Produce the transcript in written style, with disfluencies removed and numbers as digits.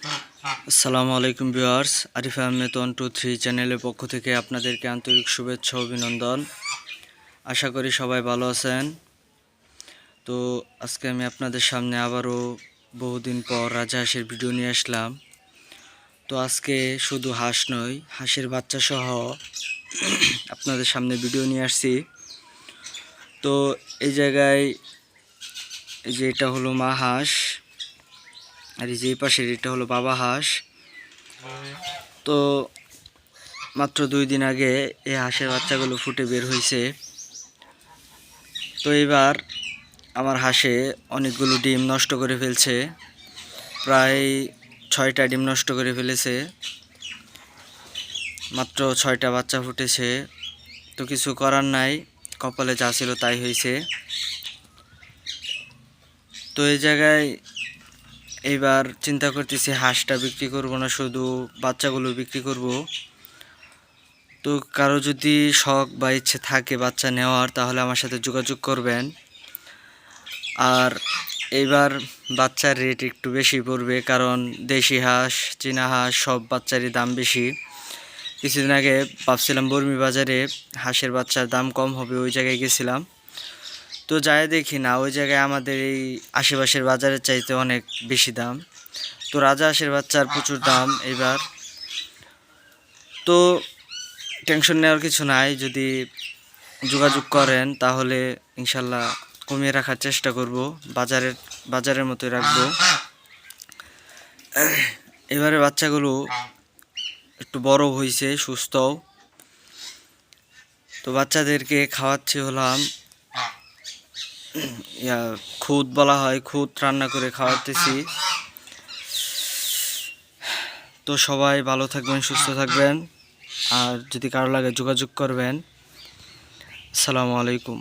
আসসালামু আলাইকুম ভিউয়ার্স, আরিফ আহমেদ 123 চ্যানেলের পক্ষ থেকে আপনাদেরকে আন্তরিক শুভেচ্ছা ও অভিনন্দন। আশা করি সবাই ভালো আছেন। তো আজকে আমি আপনাদের সামনে আবারও বহুদিন পর রাজহাঁসের ভিডিও নিয়ে আসলাম। তো আজকে শুধু হাঁস নয়, হাঁসের বাচ্চা সহ আপনাদের সামনে ভিডিও নিয়ে আসছি। তো এই জায়গায় এই যে এটা হলো মা হাঁস, আর এই যে এই পাশের এটা হলো বাবা হাঁস। তো মাত্র 2 দিন আগে এই হাঁসের বাচ্চাগুলো ফুটে বের হয়েছে। তো এবার আমার হাঁসে অনেকগুলো ডিম নষ্ট করে ফেলছে, প্রায় 6টা ডিম নষ্ট করে ফেলেছে। মাত্র 6টা বাচ্চা ফুটেছে, তো কিছু করার নাই, কপালে যা ছিল তাই হয়েছে। তো এই জায়গায় এইবার চিন্তা করতেছি হাঁসটা বিক্রি করব না, শুধু বাচ্চাগুলো বিক্রি করব। তো কারো যদি শখ বা ইচ্ছে থাকে বাচ্চা নেওয়ার, তাহলে আমার সাথে যোগাযোগ করবেন। আর এইবার বাচ্চার রেট একটু বেশি পড়বে, কারণ দেশি হাঁস, চীনা হাঁস সব বাচ্চারই দাম বেশি। কিছুদিন আগে ভাবছিলাম বর্মি বাজারে হাঁসের বাচ্চার দাম কম হবে, ওই জায়গায় গেছিলাম। তো যাই দেখি না, ওই জায়গায় আমাদের এই আশেপাশের বাজারের চাইতে অনেক বেশি দাম। তো রাজহাঁসের বাচ্চার প্রচুর দাম এইবার। তো টেনশন নেওয়ার কিছু নাই, যদি যোগাযোগ করেন তাহলে ইনশাল্লাহ কমিয়ে রাখার চেষ্টা করব, বাজারের মতোই রাখবো। এবারে বাচ্চাগুলো একটু বড় হয়েছে, সুস্থ। তো বাচ্চাদেরকে খাওয়াচ্ছি হলাম খুদ বলা হয়, খুদ রান্না করে খাওয়াতেছি। তো সবাই ভালো থাকবেন, সুস্থ থাকবেন, আর যদি কারো লাগে যোগাযোগ করবেন। আসসালামু আলাইকুম।